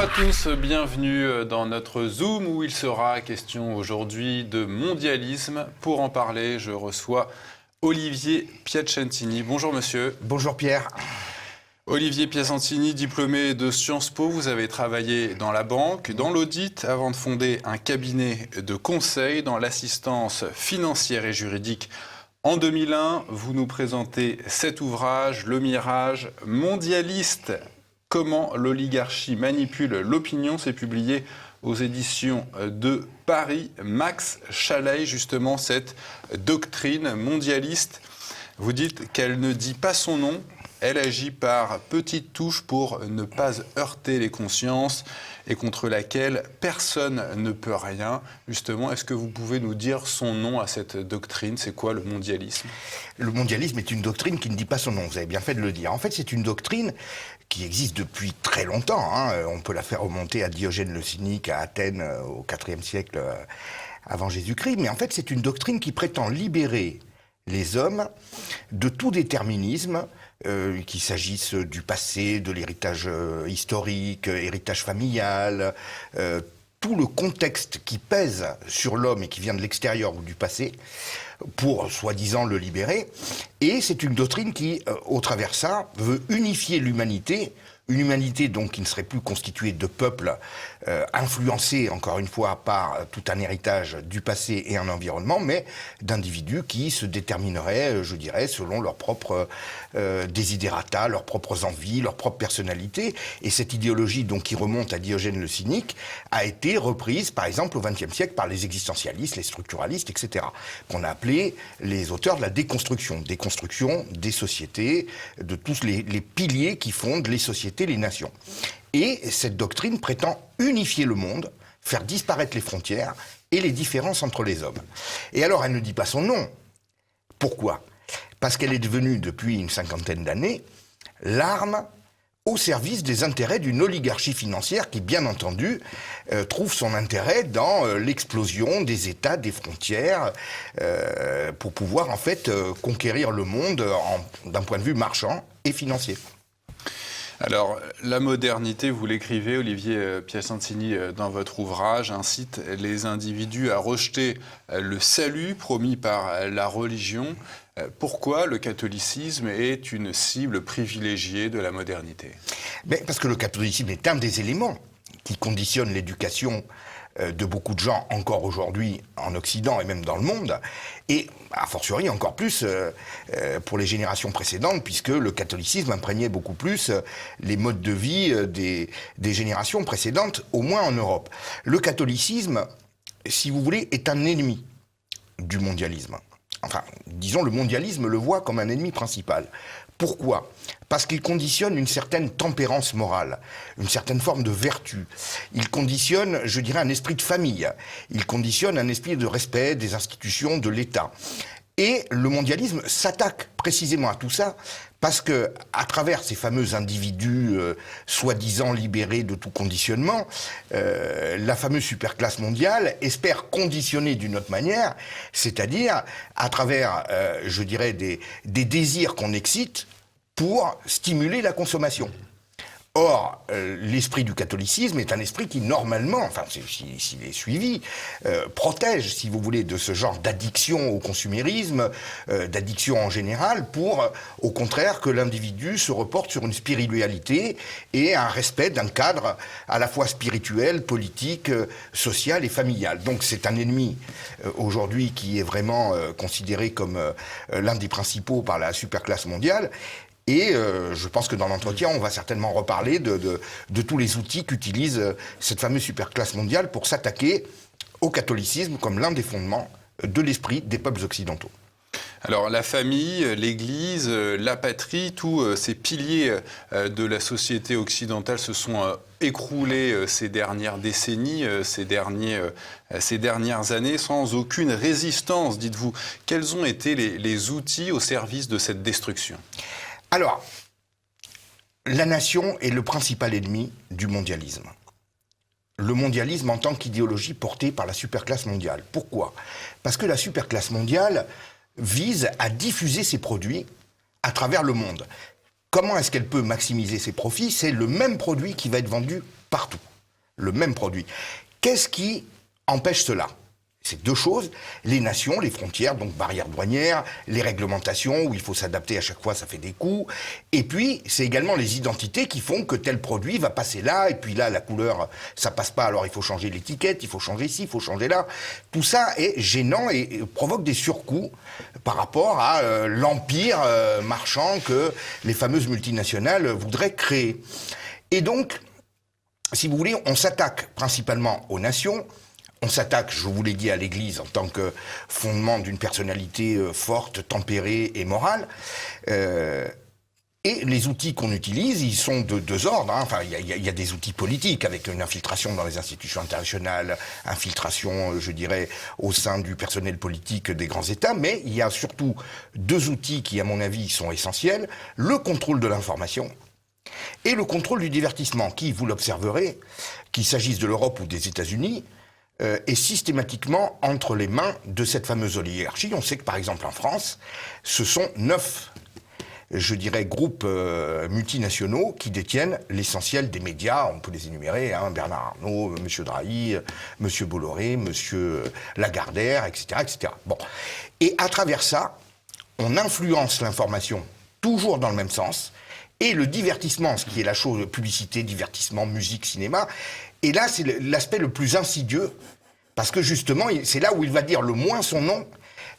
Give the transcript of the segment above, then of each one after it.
à tous, bienvenue dans notre Zoom où il sera question aujourd'hui de mondialisme. Pour en parler, je reçois Olivier Piacentini. Bonjour monsieur. Bonjour Pierre. Olivier Piacentini, diplômé de Sciences Po, vous avez travaillé dans la banque, dans l'audit, avant de fonder un cabinet de conseil dans l'assistance financière et juridique. En 2001, vous nous présentez cet ouvrage, Le Mirage mondialiste. Comment l'oligarchie manipule l'opinion, c'est publié aux éditions de Paris. Max Chalais, justement, cette doctrine mondialiste, vous dites qu'elle ne dit pas son nom, elle agit par petites touches pour ne pas heurter les consciences et contre laquelle personne ne peut rien. Justement, est-ce que vous pouvez nous dire son nom à cette doctrine? C'est quoi le mondialisme? Le mondialisme est une doctrine qui ne dit pas son nom, vous avez bien fait de le dire. En fait, c'est une doctrine qui existe depuis très longtemps. On peut la faire remonter à Diogène le Cynique, à Athènes, au IVe siècle avant Jésus-Christ. Mais en fait, c'est une doctrine qui prétend libérer les hommes de tout déterminisme, qu'il s'agisse du passé, de l'héritage historique, héritage familial, tout le contexte qui pèse sur l'homme et qui vient de l'extérieur ou du passé, pour soi-disant le libérer. Et c'est une doctrine qui, au travers de ça, veut unifier l'humanité, une humanité donc qui ne serait plus constituée de peuples influencés, encore une fois, par tout un héritage du passé et un environnement, mais d'individus qui se détermineraient, je dirais, selon leurs propres desiderata, leurs propres envies, leur propre personnalité. Et cette idéologie, donc, qui remonte à Diogène le Cynique, a été reprise, par exemple, au XXe siècle par les existentialistes, les structuralistes, etc., qu'on a appelé les auteurs de la déconstruction des sociétés, de tous les piliers qui fondent les sociétés, les nations. Et cette doctrine prétend unifier le monde, faire disparaître les frontières et les différences entre les hommes. Et alors, elle ne dit pas son nom. Pourquoi ? Parce qu'elle est devenue, depuis une cinquantaine d'années, l'arme au service des intérêts d'une oligarchie financière qui, bien entendu, trouve son intérêt dans l'explosion des États, des frontières, pour pouvoir, en fait, conquérir le monde d'un point de vue marchand et financier. Alors, la modernité, vous l'écrivez, Olivier Piacentini, dans votre ouvrage, incite les individus à rejeter le salut promis par la religion. Pourquoi le catholicisme est une cible privilégiée de la modernité? Parce que le catholicisme est un des éléments qui conditionne l'éducation de beaucoup de gens encore aujourd'hui en Occident et même dans le monde, et a fortiori encore plus pour les générations précédentes, puisque le catholicisme imprégnait beaucoup plus les modes de vie des générations précédentes, au moins en Europe. Le catholicisme, si vous voulez, est un ennemi du mondialisme. Enfin, disons, le mondialisme le voit comme un ennemi principal. Pourquoi ? Parce qu'il conditionne une certaine tempérance morale, une certaine forme de vertu. Il conditionne, je dirais, un esprit de famille. Il conditionne un esprit de respect des institutions de l'État. Et le mondialisme s'attaque précisément à tout ça parce que, à travers ces fameux individus soi-disant libérés de tout conditionnement, la fameuse superclasse mondiale espère conditionner d'une autre manière, c'est-à-dire à travers, je dirais, des désirs qu'on excite pour stimuler la consommation. Or, l'esprit du catholicisme est un esprit qui, normalement, enfin, s'il est suivi, protège, si vous voulez, de ce genre d'addiction au consumérisme, d'addiction en général, pour, au contraire, que l'individu se reporte sur une spiritualité et un respect d'un cadre à la fois spirituel, politique, social et familial. Donc, c'est un ennemi, aujourd'hui, qui est vraiment considéré comme l'un des principaux par la superclasse mondiale. Et je pense que dans l'entretien, on va certainement reparler de tous les outils qu'utilise cette fameuse superclasse mondiale pour s'attaquer au catholicisme comme l'un des fondements de l'esprit des peuples occidentaux. Alors la famille, l'Église, la patrie, tous ces piliers de la société occidentale se sont écroulés ces dernières décennies, ces dernières années, sans aucune résistance, dites-vous. Quels ont été les outils au service de cette destruction ? Alors, la nation est le principal ennemi du mondialisme. Le mondialisme en tant qu'idéologie portée par la superclasse mondiale. Pourquoi ? Parce que la superclasse mondiale vise à diffuser ses produits à travers le monde. Comment est-ce qu'elle peut maximiser ses profits ? C'est le même produit qui va être vendu partout. le même produit. Qu'est-ce qui empêche cela ? C'est deux choses, les nations, les frontières, donc barrières douanières, les réglementations où il faut s'adapter à chaque fois, ça fait des coûts. Et puis, c'est également les identités qui font que tel produit va passer là, et puis là, la couleur, ça passe pas, alors il faut changer l'étiquette, il faut changer ci, il faut changer là. Tout ça est gênant et provoque des surcoûts par rapport à l'empire marchand que les fameuses multinationales voudraient créer. Et donc, si vous voulez, on s'attaque principalement aux nations. On s'attaque, je vous l'ai dit, à l'Église en tant que fondement d'une personnalité forte, tempérée et morale. Et les outils qu'on utilise, ils sont de deux ordres. Enfin, il y a des outils politiques avec une infiltration dans les institutions internationales, infiltration, je dirais, au sein du personnel politique des grands États. Mais il y a surtout deux outils qui, à mon avis, sont essentiels. Le contrôle de l'information et le contrôle du divertissement, qui, vous l'observerez, qu'il s'agisse de l'Europe ou des États-Unis, est systématiquement entre les mains de cette fameuse oligarchie. On sait que, par exemple, en France, ce sont 9, je dirais, groupes multinationaux qui détiennent l'essentiel des médias. On peut les énumérer, Bernard Arnault, M. Drahi, M. Bolloré, M. Lagardère, etc., etc. Bon. Et à travers ça, on influence l'information toujours dans le même sens. Et le divertissement, ce qui est la chose, publicité, divertissement, musique, cinéma, et là, c'est l'aspect le plus insidieux, parce que justement, c'est là où il va dire le moins son nom,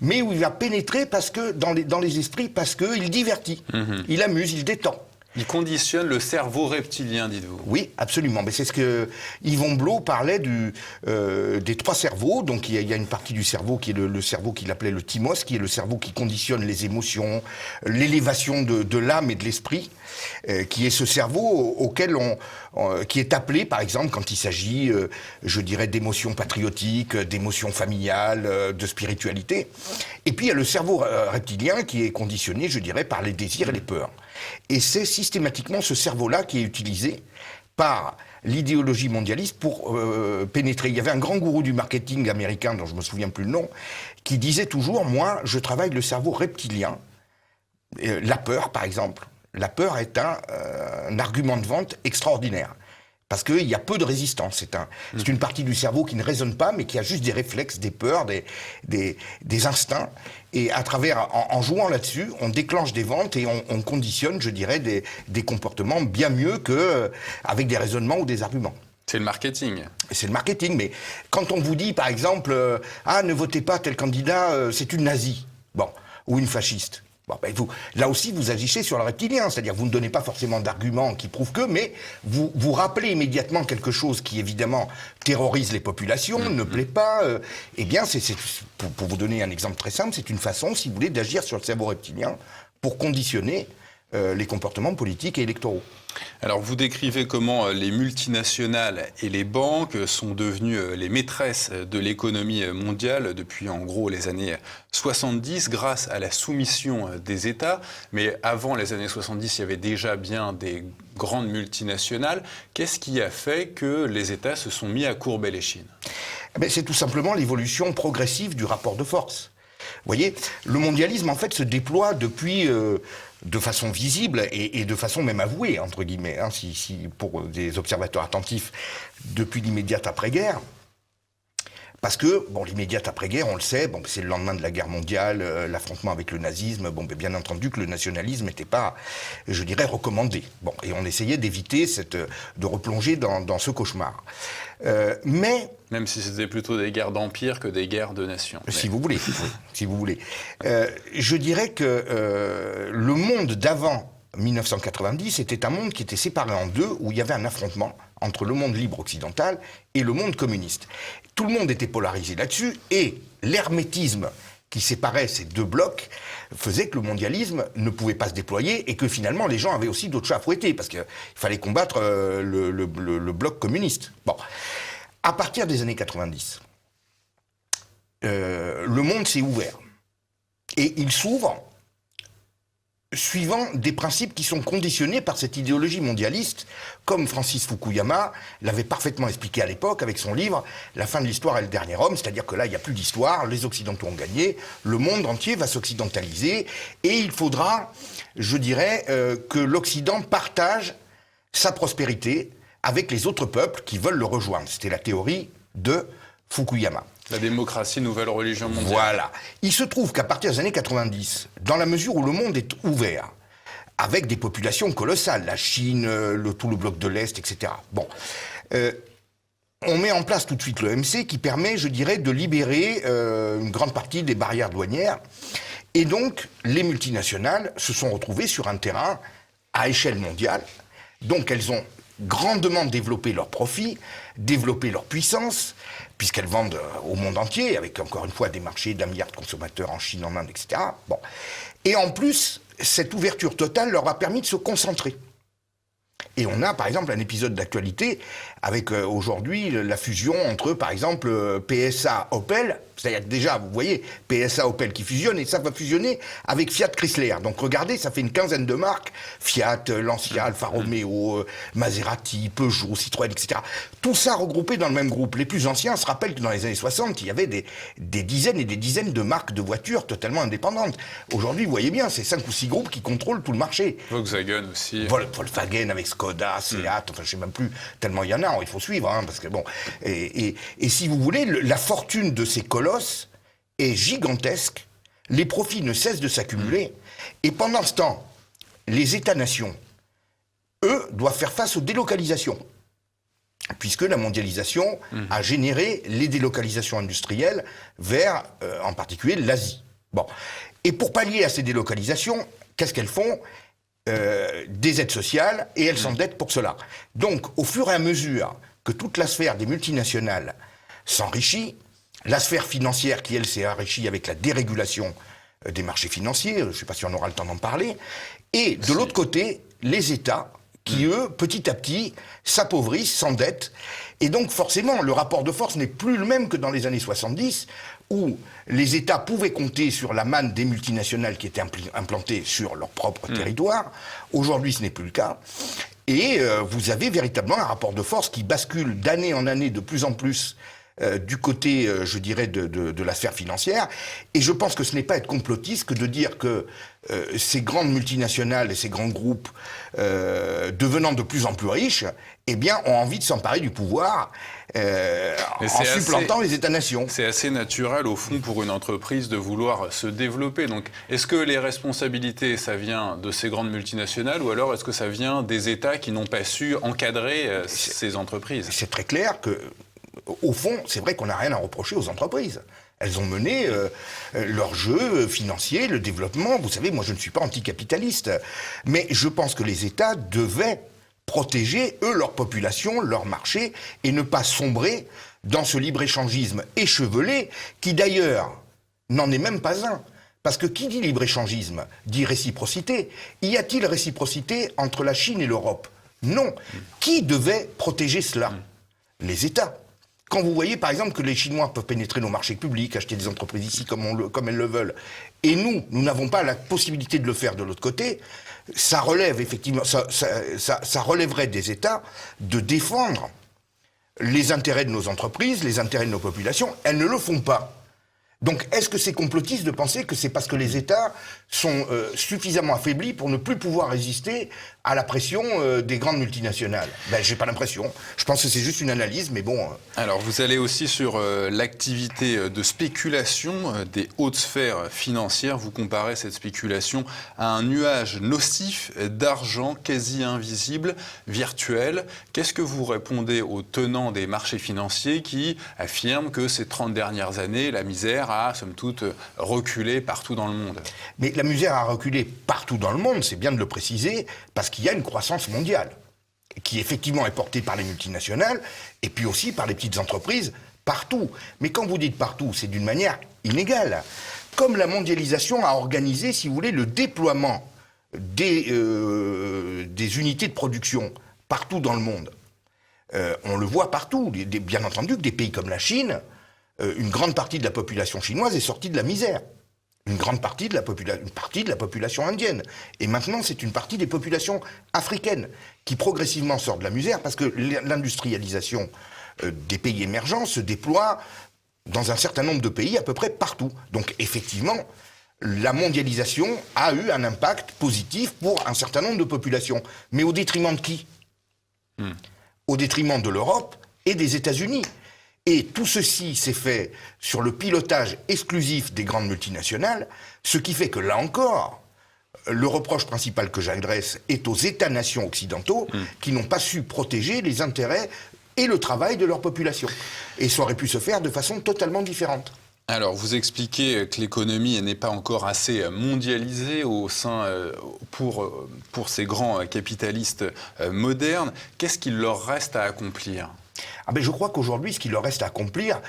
mais où il va pénétrer parce que, dans les esprits, parce qu'il divertit, il amuse, il détend. Il conditionne le cerveau reptilien, dites-vous. Oui, absolument. Mais c'est ce que Yvon Blot parlait des trois cerveaux. Donc il y a une partie du cerveau qui est le cerveau qu'il appelait le thymos, qui est le cerveau qui conditionne les émotions, l'élévation de l'âme et de l'esprit, qui est ce cerveau auquel qui est appelé, par exemple, quand il s'agit, je dirais, d'émotions patriotiques, d'émotions familiales, de spiritualité. Et puis il y a le cerveau reptilien qui est conditionné, je dirais, par les désirs et les peurs. Et c'est systématiquement ce cerveau-là qui est utilisé par l'idéologie mondialiste pour pénétrer. Il y avait un grand gourou du marketing américain, dont je ne me souviens plus le nom, qui disait toujours, moi, je travaille le cerveau reptilien. La peur, par exemple. La peur est un argument de vente extraordinaire. Parce qu'il y a peu de résistance. C'est une partie du cerveau qui ne raisonne pas, mais qui a juste des réflexes, des peurs, des instincts. Et à travers, en jouant là-dessus, on déclenche des ventes et on conditionne, je dirais, des comportements bien mieux qu'avec des raisonnements ou des arguments. C'est le marketing. C'est le marketing, mais quand on vous dit, par exemple, ne votez pas tel candidat, c'est une nazie, bon, ou une fasciste. Bon, là aussi, vous agissez sur le reptilien, c'est-à-dire vous ne donnez pas forcément d'arguments qui prouvent que, mais vous rappelez immédiatement quelque chose qui, évidemment, terrorise les populations, ne plaît pas. Eh bien, pour vous donner un exemple très simple, c'est une façon, si vous voulez, d'agir sur le cerveau reptilien pour conditionner les comportements politiques et électoraux. Alors, vous décrivez comment les multinationales et les banques sont devenues les maîtresses de l'économie mondiale depuis, en gros, les années 70, grâce à la soumission des États. Mais avant les années 70, il y avait déjà bien des grandes multinationales. Qu'est-ce qui a fait que les États se sont mis à courber l'échine ? C'est tout simplement l'évolution progressive du rapport de force. Vous voyez, le mondialisme, en fait, se déploie depuis... de façon visible et de façon même avouée, entre guillemets, pour des observateurs attentifs, depuis l'immédiate après-guerre. Parce que, l'immédiate après-guerre, on le sait, c'est le lendemain de la guerre mondiale, l'affrontement avec le nazisme, bien entendu que le nationalisme n'était pas, je dirais, recommandé. Et on essayait d'éviter de replonger dans ce cauchemar. Mais... Même si c'était plutôt des guerres d'empire que des guerres de nation. Si vous voulez, si vous voulez. Je dirais que le monde d'avant 1990 était un monde qui était séparé en deux, où il y avait un affrontement entre le monde libre occidental et le monde communiste. Tout le monde était polarisé là-dessus, et l'hermétisme qui séparait ces deux blocs faisait que le mondialisme ne pouvait pas se déployer et que finalement les gens avaient aussi d'autres chats à fouetter, parce qu'il fallait combattre le bloc communiste. À partir des années 90, le monde s'est ouvert. Et il s'ouvre suivant des principes qui sont conditionnés par cette idéologie mondialiste, comme Francis Fukuyama l'avait parfaitement expliqué à l'époque avec son livre « La fin de l'histoire et le dernier homme », c'est-à-dire que là, il n'y a plus d'histoire, les Occidentaux ont gagné, le monde entier va s'occidentaliser, et il faudra, je dirais, que l'Occident partage sa prospérité avec les autres peuples qui veulent le rejoindre. C'était la théorie de Fukuyama. La démocratie, nouvelle religion mondiale. Voilà. Il se trouve qu'à partir des années 90, dans la mesure où le monde est ouvert, avec des populations colossales, la Chine, tout le bloc de l'Est, etc. Bon, on met en place tout de suite l'OMC qui permet, je dirais, de libérer une grande partie des barrières douanières. Et donc, les multinationales se sont retrouvées sur un terrain à échelle mondiale. Donc, elles ont grandement développé leurs profits, développé leur puissance, puisqu'elles vendent au monde entier, avec encore une fois des marchés d'1 milliard de consommateurs en Chine, en Inde, etc. Bon. Et en plus, cette ouverture totale leur a permis de se concentrer. Et on a, par exemple, un épisode d'actualité avec aujourd'hui la fusion entre, par exemple, PSA Opel. C'est-à-dire que déjà, vous voyez, PSA Opel qui fusionne, et ça va fusionner avec Fiat Chrysler. Donc regardez, ça fait une quinzaine de marques. Fiat, Lancia, Alfa Romeo, Maserati, Peugeot, Citroën, etc. Tout ça regroupé dans le même groupe. Les plus anciens se rappellent que dans les années 60, il y avait des dizaines et des dizaines de marques de voitures totalement indépendantes. Aujourd'hui, vous voyez bien, c'est 5 ou 6 groupes qui contrôlent tout le marché. Volkswagen aussi. Volkswagen avec Skoda, Seat, enfin je sais même plus, tellement il y en a, il faut suivre, hein, parce que bon... Et si vous voulez, la fortune de ces colosses est gigantesque, les profits ne cessent de s'accumuler, et pendant ce temps, les États-nations, eux, doivent faire face aux délocalisations, puisque la mondialisation a généré les délocalisations industrielles vers, en particulier, l'Asie. Bon. Et pour pallier à ces délocalisations, qu'est-ce qu'elles font ? Des aides sociales, et elles s'endettent pour cela. Donc, au fur et à mesure que toute la sphère des multinationales s'enrichit, la sphère financière qui, elle, s'est enrichie avec la dérégulation des marchés financiers, je ne sais pas si on aura le temps d'en parler, et de l'autre côté, les États qui, eux, petit à petit, s'appauvrissent, s'endettent, et donc forcément, le rapport de force n'est plus le même que dans les années 70, où les États pouvaient compter sur la manne des multinationales qui étaient implantées sur leur propre territoire. Aujourd'hui, ce n'est plus le cas. Et vous avez véritablement un rapport de force qui bascule d'année en année de plus en plus du côté, je dirais, de la sphère financière. Et je pense que ce n'est pas être complotiste que de dire que ces grandes multinationales et ces grands groupes, devenant de plus en plus riches, eh bien, ont envie de s'emparer du pouvoir en supplantant les États-nations. C'est assez naturel, au fond, pour une entreprise de vouloir se développer. Donc, est-ce que les responsabilités, ça vient de ces grandes multinationales, ou alors est-ce que ça vient des États qui n'ont pas su encadrer ces entreprises ? C'est très clair que, au fond, c'est vrai qu'on n'a rien à reprocher aux entreprises. Elles ont mené leur jeu financier, le développement. Vous savez, moi, je ne suis pas anticapitaliste. Mais je pense que les États devaient protéger, eux, leur population, leur marché, et ne pas sombrer dans ce libre-échangisme échevelé, qui d'ailleurs n'en est même pas un. Parce que qui dit libre-échangisme dit réciprocité. Y a-t-il réciprocité entre la Chine et l'Europe ? Non. Qui devait protéger cela ? Les États. Quand vous voyez, par exemple, que les Chinois peuvent pénétrer nos marchés publics, acheter des entreprises ici comme elles le veulent, et nous n'avons pas la possibilité de le faire de l'autre côté, ça relève effectivement, ça relèverait des États de défendre les intérêts de nos entreprises, les intérêts de nos populations. Elles ne le font pas. Donc, est-ce que c'est complotiste de penser que c'est parce que les États sont suffisamment affaiblis pour ne plus pouvoir résister à la pression des grandes multinationales ? Ben, j'ai pas l'impression. Je pense que c'est juste une analyse, mais bon... Alors, vous allez aussi sur l'activité de spéculation des hautes sphères financières. Vous comparez cette spéculation à un nuage nocif d'argent quasi invisible, virtuel. Qu'est-ce que vous répondez aux tenants des marchés financiers qui affirment que ces 30 dernières années, la misère a, somme toute, reculé partout dans le monde ? Mais la misère a reculé partout dans le monde, c'est bien de le préciser, parce qu'il y a une croissance mondiale, qui effectivement est portée par les multinationales, et puis aussi par les petites entreprises, partout. Mais quand vous dites partout, c'est d'une manière inégale. Comme la mondialisation a organisé, si vous voulez, le déploiement des unités de production partout dans le monde. On le voit partout, bien entendu que des pays comme la Chine, une grande partie de la population chinoise est sortie de la misère. Une partie de la population indienne. Et maintenant, c'est une partie des populations africaines qui progressivement sortent de la misère parce que l'industrialisation des pays émergents se déploie dans un certain nombre de pays, à peu près partout. Donc, effectivement, la mondialisation a eu un impact positif pour un certain nombre de populations. Mais au détriment de qui ? au détriment de l'Europe et des États-Unis. Et tout ceci s'est fait sur le pilotage exclusif des grandes multinationales, ce qui fait que là encore, le reproche principal que j'adresse est aux États-nations occidentaux qui n'ont pas su protéger les intérêts et le travail de leur population. Et ça aurait pu se faire de façon totalement différente. Alors, vous expliquez que l'économie n'est pas encore assez mondialisée pour ces grands capitalistes modernes. Qu'est-ce qu'il leur reste à accomplir ? Je crois qu'aujourd'hui, ce qu'il leur reste à accomplir,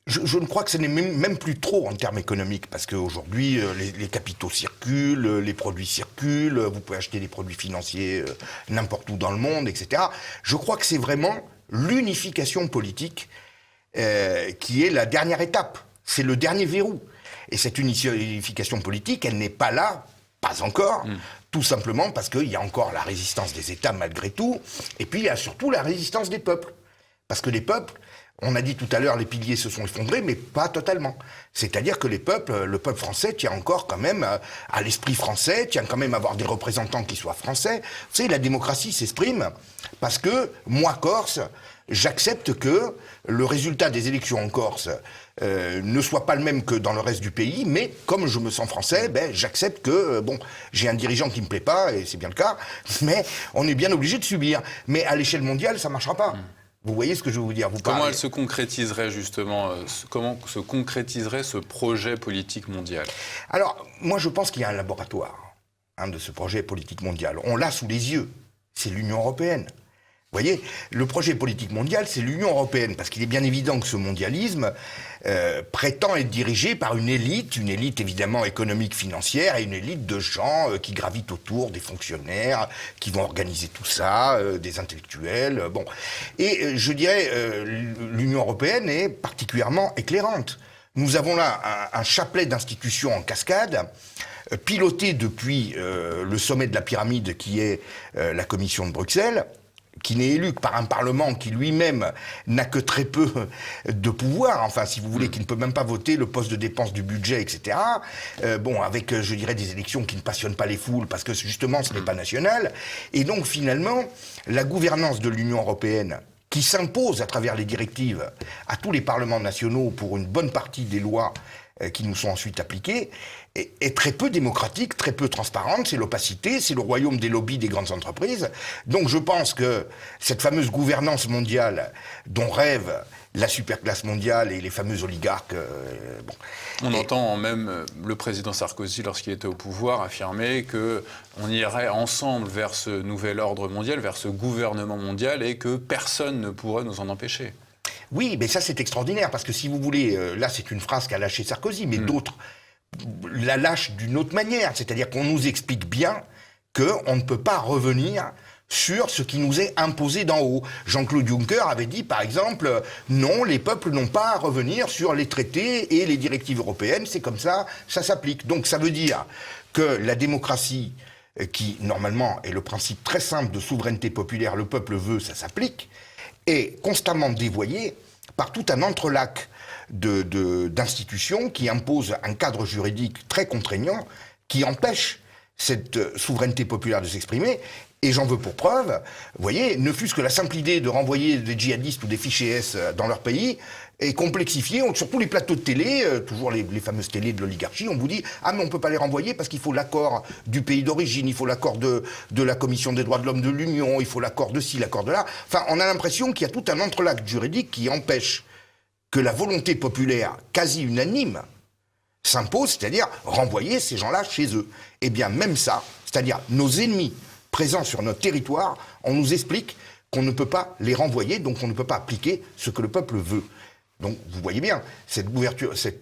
je ne crois que ce n'est même plus trop en termes économiques, parce qu'aujourd'hui, les capitaux circulent, les produits circulent, vous pouvez acheter des produits financiers n'importe où dans le monde, etc. Je crois que c'est vraiment l'unification politique qui est la dernière étape. C'est le dernier verrou. Et cette unification politique, elle n'est pas là, pas encore, tout simplement parce qu'il y a encore la résistance des États malgré tout, et puis il y a surtout la résistance des peuples. Parce que les peuples, on a dit tout à l'heure, les piliers se sont effondrés, mais pas totalement. C'est-à-dire que le peuple français tient encore quand même à l'esprit français, tient quand même à avoir des représentants qui soient français. Vous savez, la démocratie s'exprime parce que, moi, Corse, j'accepte que le résultat des élections en Corse ne soit pas le même que dans le reste du pays, mais comme je me sens français, j'accepte que, j'ai un dirigeant qui me plaît pas, et c'est bien le cas, mais on est bien obligé de subir. Mais à l'échelle mondiale, ça marchera pas. Vous voyez ce que je veux vous dire? Comment elle se concrétiserait justement, comment se concrétiserait ce projet politique mondial? Alors, moi je pense qu'il y a un laboratoire de ce projet politique mondial. On l'a sous les yeux, c'est l'Union européenne. Vous voyez, le projet politique mondial, c'est l'Union européenne, parce qu'il est bien évident que ce mondialisme prétend être dirigé par une élite évidemment économique, financière, et une élite de gens qui gravitent autour des fonctionnaires, qui vont organiser tout ça, des intellectuels, Et je dirais, l'Union européenne est particulièrement éclairante. Nous avons là un chapelet d'institutions en cascade, piloté depuis le sommet de la pyramide qui est la Commission de Bruxelles, qui n'est élu que par un Parlement qui lui-même n'a que très peu de pouvoir, enfin, si vous voulez, qui ne peut même pas voter le poste de dépense du budget, etc. Avec, je dirais, des élections qui ne passionnent pas les foules, parce que justement, ce n'est pas national. Et donc, finalement, la gouvernance de l'Union européenne, qui s'impose à travers les directives à tous les parlements nationaux pour une bonne partie des lois qui nous sont ensuite appliquées, est très peu démocratique, très peu transparente, c'est l'opacité, c'est le royaume des lobbies des grandes entreprises. Donc je pense que cette fameuse gouvernance mondiale dont rêve la superclasse mondiale et les fameux oligarques... On entend même le président Sarkozy, lorsqu'il était au pouvoir, affirmer qu'on irait ensemble vers ce nouvel ordre mondial, vers ce gouvernement mondial, et que personne ne pourrait nous en empêcher. Oui, mais ça c'est extraordinaire, parce que si vous voulez, là c'est une phrase qu'a lâchée Sarkozy, mais d'autres la lâchent d'une autre manière, c'est-à-dire qu'on nous explique bien qu'on ne peut pas revenir sur ce qui nous est imposé d'en haut. Jean-Claude Juncker avait dit, par exemple, non, les peuples n'ont pas à revenir sur les traités et les directives européennes, c'est comme ça, ça s'applique. Donc ça veut dire que la démocratie, qui normalement est le principe très simple de souveraineté populaire, le peuple veut, ça s'applique, est constamment dévoyée par tout un entrelac d'institutions qui imposent un cadre juridique très contraignant qui empêche cette souveraineté populaire de s'exprimer. Et j'en veux pour preuve, vous voyez, ne fût-ce que la simple idée de renvoyer des djihadistes ou des fichiers S dans leur pays est complexifiée. Sur tous les plateaux de télé, toujours les fameuses télés de l'oligarchie, on vous dit « Ah, mais on ne peut pas les renvoyer parce qu'il faut l'accord du pays d'origine, il faut l'accord de la Commission des droits de l'homme de l'Union, il faut l'accord de ci, l'accord de là. » Enfin, on a l'impression qu'il y a tout un entrelac juridique qui empêche que la volonté populaire quasi unanime s'impose, c'est-à-dire renvoyer ces gens-là chez eux. Eh bien, même ça, c'est-à-dire nos ennemis présents sur notre territoire, on nous explique qu'on ne peut pas les renvoyer, donc on ne peut pas appliquer ce que le peuple veut. Donc, vous voyez bien, cette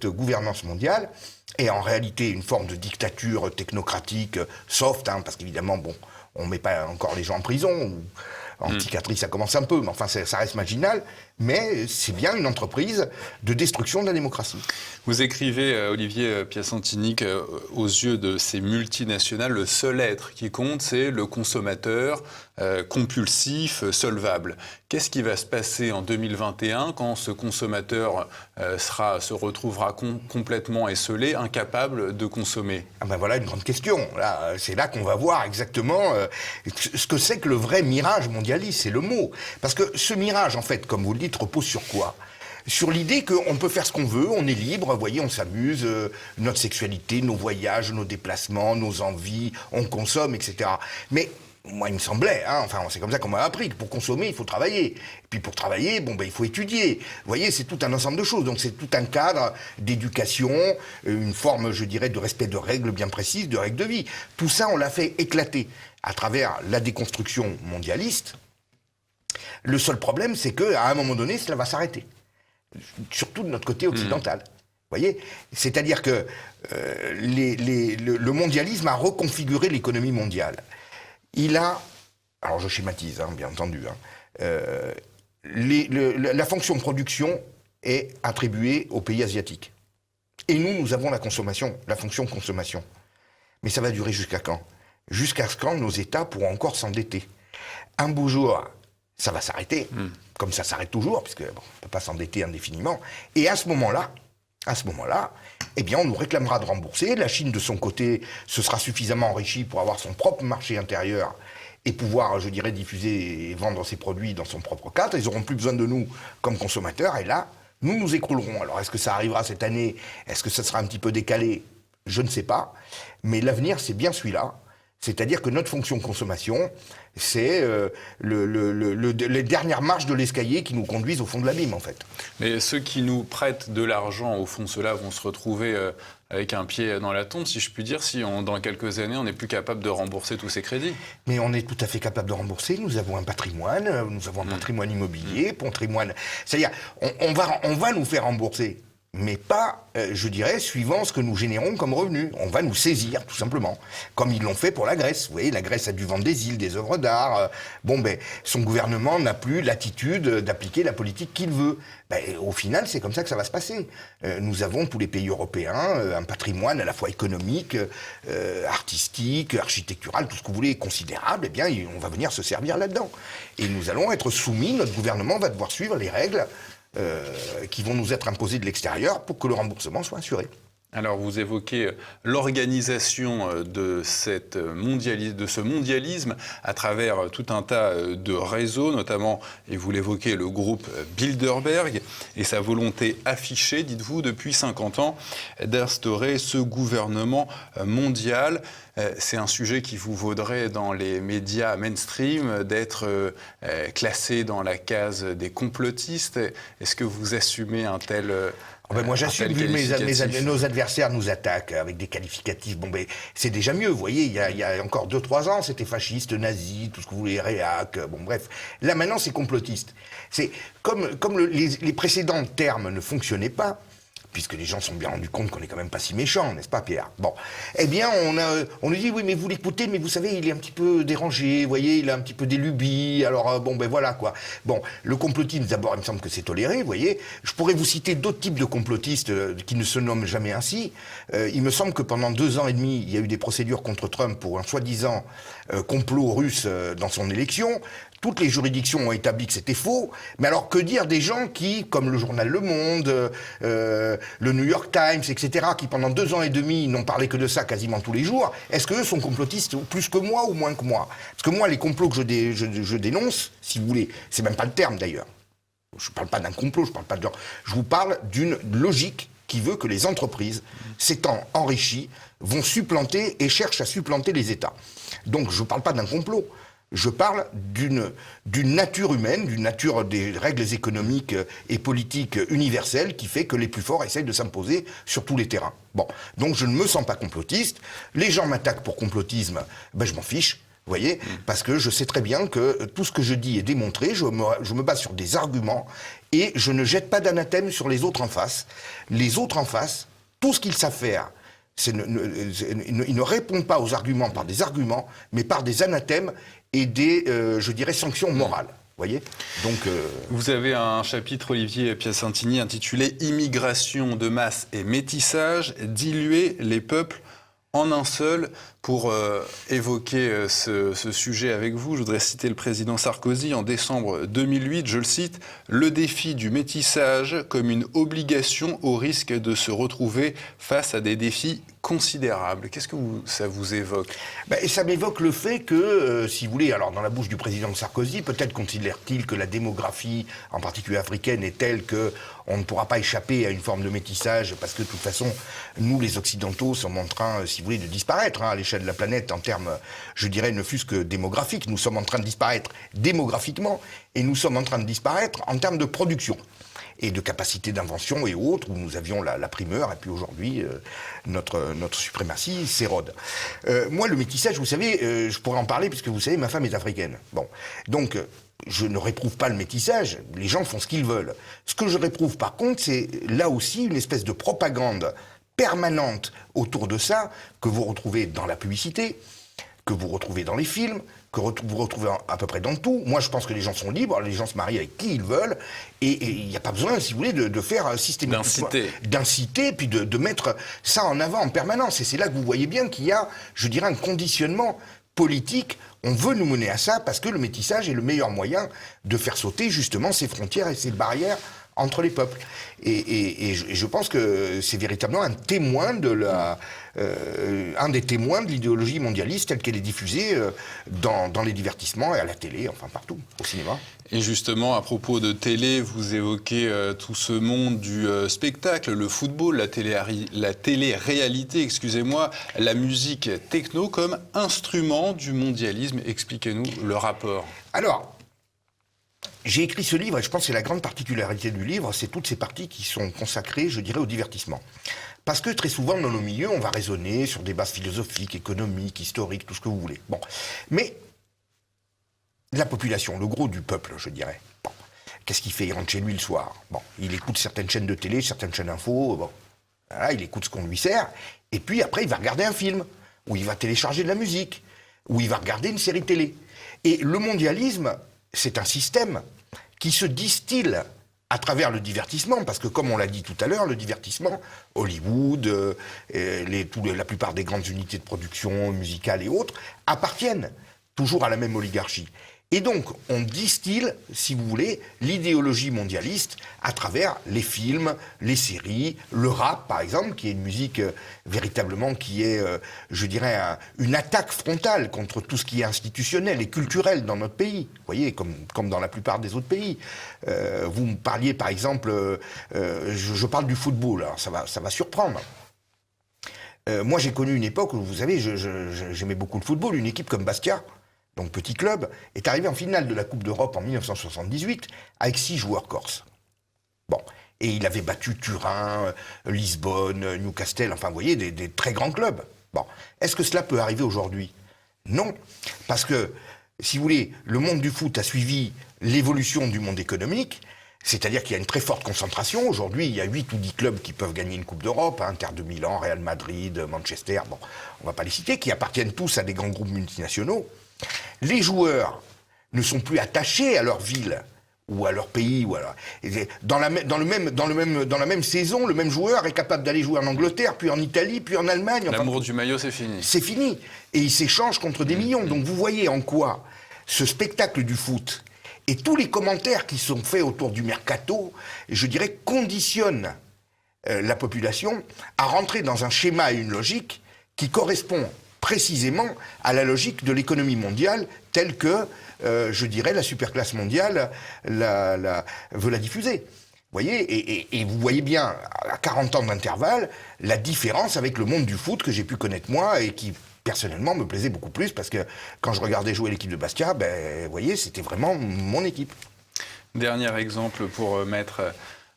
gouvernance mondiale est en réalité une forme de dictature technocratique soft, parce qu'évidemment, on ne met pas encore les gens en prison. En psychiatrie, ça commence un peu, mais enfin, ça reste marginal. Mais c'est bien une entreprise de destruction de la démocratie. Vous écrivez, Olivier Piacentini, qu'aux yeux de ces multinationales, le seul être qui compte, c'est le consommateur compulsif, solvable. Qu'est-ce qui va se passer en 2021 quand ce consommateur se retrouvera complètement esseulé, incapable de consommer? Ah ben voilà une grande question. Là, c'est là qu'on va voir exactement ce que c'est que le vrai mirage mondialiste, c'est le mot. Parce que ce mirage, en fait, comme vous le dites, repose sur quoi? Sur l'idée qu'on peut faire ce qu'on veut, on est libre, vous voyez, on s'amuse, notre sexualité, nos voyages, nos déplacements, nos envies, on consomme, etc. Mais moi, il me semblait, enfin, c'est comme ça qu'on m'a appris, que pour consommer, il faut travailler. Et puis pour travailler, il faut étudier. Vous voyez, c'est tout un ensemble de choses. Donc c'est tout un cadre d'éducation, une forme, je dirais, de respect de règles bien précises, de règles de vie. Tout ça, on l'a fait éclater à travers la déconstruction mondialiste. Le seul problème, c'est qu'à un moment donné, cela va s'arrêter. Surtout de notre côté occidental. Vous voyez, c'est-à-dire que le mondialisme a reconfiguré l'économie mondiale. Il a, alors je schématise, bien entendu, la fonction production est attribuée aux pays asiatiques. Et nous avons la consommation, la fonction consommation. Mais ça va durer jusqu'à quand? Jusqu'à quand nos États pourront encore s'endetter? Un beau jour, ça va s'arrêter, comme ça s'arrête toujours, puisque on ne peut pas s'endetter indéfiniment. Et à ce moment-là, eh bien, on nous réclamera de rembourser. La Chine, de son côté, se sera suffisamment enrichie pour avoir son propre marché intérieur et pouvoir, je dirais, diffuser et vendre ses produits dans son propre cadre. Ils n'auront plus besoin de nous comme consommateurs. Et là, nous nous écroulerons. Alors, est-ce que ça arrivera cette année? Est-ce que ça sera un petit peu décalé? Je ne sais pas. Mais l'avenir, c'est bien celui-là. C'est-à-dire que notre fonction consommation, c'est les dernières marches de l'escalier qui nous conduisent au fond de l'abîme, en fait. Mais ceux qui nous prêtent de l'argent, au fond, ceux-là vont se retrouver avec un pied dans la tombe, si je puis dire, si dans quelques années, on n'est plus capable de rembourser tous ces crédits. Mais on est tout à fait capable de rembourser. Nous avons un patrimoine, patrimoine immobilier, patrimoine... C'est-à-dire, on va nous faire rembourser. Mais pas, je dirais, suivant ce que nous générons comme revenus. On va nous saisir, tout simplement, comme ils l'ont fait pour la Grèce. Vous voyez, la Grèce a dû vendre des îles, des œuvres d'art. Son gouvernement n'a plus l'attitude d'appliquer la politique qu'il veut. Au final, c'est comme ça que ça va se passer. Nous avons, tous les pays européens, un patrimoine à la fois économique, artistique, architectural, tout ce que vous voulez, considérable. Eh bien, on va venir se servir là-dedans. Et nous allons être soumis, notre gouvernement va devoir suivre les règles qui vont nous être imposés de l'extérieur pour que le remboursement soit assuré. Alors vous évoquez l'organisation de ce mondialisme à travers tout un tas de réseaux, notamment, et vous l'évoquez, le groupe Bilderberg et sa volonté affichée, dites-vous, depuis 50 ans, d'instaurer ce gouvernement mondial. C'est un sujet qui vous vaudrait dans les médias mainstream d'être classé dans la case des complotistes. Est-ce que vous assumez un tel moi j'assume, vu nos adversaires nous attaquent avec des qualificatifs, c'est déjà mieux, vous voyez, il y a encore 2-3 ans, c'était fasciste, nazi, tout ce que vous voulez, réac, bref. Là maintenant c'est complotiste. C'est comme les précédents termes ne fonctionnaient pas, puisque les gens se sont bien rendus compte qu'on n'est quand même pas si méchants, n'est-ce pas, Pierre? Eh bien, on nous dit, oui, mais vous l'écoutez, mais vous savez, il est un petit peu dérangé, vous voyez, il a un petit peu des lubies, alors, voilà, quoi. Le complotisme, d'abord, il me semble que c'est toléré, vous voyez. Je pourrais vous citer d'autres types de complotistes qui ne se nomment jamais ainsi. Il me semble que pendant 2 ans et demi, il y a eu des procédures contre Trump pour un soi-disant complot russe dans son élection. Toutes les juridictions ont établi que c'était faux. Mais alors, que dire des gens qui, comme le journal Le Monde, le New York Times, etc., qui pendant 2 ans et demi n'ont parlé que de ça quasiment tous les jours, est-ce qu'eux sont complotistes plus que moi ou moins que moi? Parce que moi, les complots que je dénonce, si vous voulez, c'est même pas le terme d'ailleurs. Je parle pas d'un complot, je vous parle d'une logique qui veut que les entreprises, s'étant enrichies, vont supplanter et cherchent à supplanter les États. Donc je ne parle pas d'un complot. Je parle d'une nature humaine, d'une nature des règles économiques et politiques universelles qui fait que les plus forts essayent de s'imposer sur tous les terrains. Donc je ne me sens pas complotiste. Les gens m'attaquent pour complotisme, je m'en fiche. Vous voyez, parce que je sais très bien que tout ce que je dis est démontré, je me base sur des arguments et je ne jette pas d'anathème sur les autres en face. Les autres en face, tout ce qu'ils savent faire, ils ne répondent pas aux arguments par des arguments, mais par des anathèmes et des, je dirais, sanctions morales. Voyez. Donc, vous avez un chapitre, Olivier Piacentini, intitulé « Immigration de masse et métissage, diluer les peuples en un seul ». Pour évoquer ce sujet avec vous, je voudrais citer le président Sarkozy en décembre 2008, je le cite, « Le défi du métissage comme une obligation au risque de se retrouver face à des défis considérables ». Qu'est-ce que ça vous évoque ? Ça m'évoque le fait que, si vous voulez, alors dans la bouche du président Sarkozy, peut-être considère-t-il que la démographie, en particulier africaine, est telle qu'on ne pourra pas échapper à une forme de métissage, parce que de toute façon, nous les Occidentaux sommes en train, si vous voulez, de disparaître à l'échelle de la planète en termes, je dirais, ne fût-ce que démographiques. Nous sommes en train de disparaître démographiquement et nous sommes en train de disparaître en termes de production et de capacité d'invention et autres, où nous avions la primeur, et puis aujourd'hui, notre suprématie s'érode. Moi, le métissage, vous savez, je pourrais en parler, puisque vous savez, ma femme est africaine. Bon, donc, je ne réprouve pas le métissage, les gens font ce qu'ils veulent. Ce que je réprouve, par contre, c'est là aussi une espèce de propagande permanente autour de ça, que vous retrouvez dans la publicité, que vous retrouvez dans les films, que vous retrouvez à peu près dans tout. Moi, je pense que les gens sont libres, les gens se marient avec qui ils veulent, et il n'y a pas besoin, si vous voulez, de faire systématiquement... D'inciter, puis de mettre ça en avant en permanence. Et c'est là que vous voyez bien qu'il y a, je dirais, un conditionnement politique. On veut nous mener à ça parce que le métissage est le meilleur moyen de faire sauter, justement, ces frontières et ces barrières entre les peuples. Et je pense que c'est véritablement un témoin un des témoins de l'idéologie mondialiste telle qu'elle est diffusée dans les divertissements et à la télé, enfin partout, au cinéma. Et justement, à propos de télé, vous évoquez tout ce monde du spectacle, le football, la télé-réalité, excusez-moi, la musique techno comme instrument du mondialisme. Expliquez-nous le rapport. Alors, j'ai écrit ce livre, et je pense que c'est la grande particularité du livre, c'est toutes ces parties qui sont consacrées, je dirais, au divertissement. Parce que très souvent, dans nos milieux, on va raisonner sur des bases philosophiques, économiques, historiques, tout ce que vous voulez. Bon. Mais la population, le gros du peuple, je dirais, bon. Qu'est-ce qu'il fait? Il rentre chez lui le soir. Bon. Il écoute certaines chaînes de télé, certaines chaînes d'infos, bon. Voilà, il écoute ce qu'on lui sert, et puis après, il va regarder un film, ou il va télécharger de la musique, ou il va regarder une série télé. Et le mondialisme, c'est un système qui se distille à travers le divertissement, parce que comme on l'a dit tout à l'heure, le divertissement, Hollywood, la plupart des grandes unités de production musicale et autres, appartiennent toujours à la même oligarchie. Et donc, on distille, si vous voulez, l'idéologie mondialiste à travers les films, les séries, le rap, par exemple, qui est une musique véritablement qui est, je dirais, une attaque frontale contre tout ce qui est institutionnel et culturel dans notre pays. Vous voyez, comme dans la plupart des autres pays. Vous me parliez, par exemple, je parle du football, alors ça va surprendre. Moi, j'ai connu une époque où, vous savez, j'aimais beaucoup le football, une équipe comme Bastia, donc petit club, est arrivé en finale de la Coupe d'Europe en 1978 avec 6 joueurs corses. Bon, et il avait battu Turin, Lisbonne, Newcastle, enfin vous voyez, des très grands clubs. Bon, est-ce que cela peut arriver aujourd'hui? Non, parce que, si vous voulez, le monde du foot a suivi l'évolution du monde économique, c'est-à-dire qu'il y a une très forte concentration. Aujourd'hui, il y a 8 ou 10 clubs qui peuvent gagner une Coupe d'Europe, Inter de Milan, Real Madrid, Manchester, bon, on ne va pas les citer, qui appartiennent tous à des grands groupes multinationaux. Les joueurs ne sont plus attachés à leur ville ou à leur pays. Ou à dans la même saison, le même joueur est capable d'aller jouer en Angleterre, puis en Italie, puis en Allemagne. L'amour du maillot, c'est fini. C'est fini. Et ils s'échangent contre des millions. Donc vous voyez en quoi ce spectacle du foot et tous les commentaires qui sont faits autour du mercato, je dirais, conditionnent la population à rentrer dans un schéma et une logique qui correspond précisément à la logique de l'économie mondiale telle que, je dirais, la superclasse mondiale veut la diffuser. Vous voyez, et vous voyez bien, à 40 ans d'intervalle, la différence avec le monde du foot que j'ai pu connaître moi et qui, personnellement, me plaisait beaucoup plus parce que quand je regardais jouer l'équipe de Bastia, vous voyez, c'était vraiment mon équipe. Dernier exemple pour mettre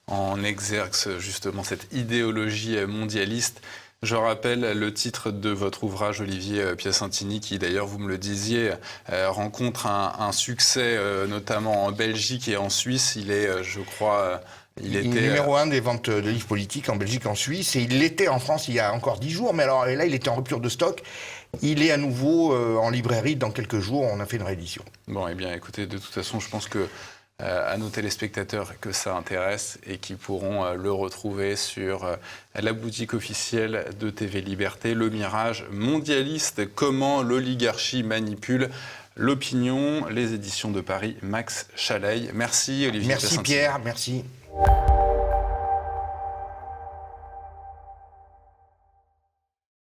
en exergue justement cette idéologie mondialiste. Je rappelle le titre de votre ouvrage, Olivier Piacentini, qui d'ailleurs, vous me le disiez, rencontre un succès notamment en Belgique et en Suisse. Il est, je crois... Il est numéro 1 des ventes de livres politiques en Belgique, en Suisse, et il l'était en France il y a encore 10 jours, mais alors là, il était en rupture de stock. Il est à nouveau en librairie dans quelques jours, on a fait une réédition. Bon, eh bien, écoutez, de toute façon, je pense que à nos téléspectateurs que ça intéresse et qui pourront le retrouver sur la boutique officielle de TV Liberté, Le Mirage mondialiste, comment l'oligarchie manipule l'opinion, les éditions de Paris, Max Chaleil. Merci Olivier Merci Piacentini. Pierre, merci.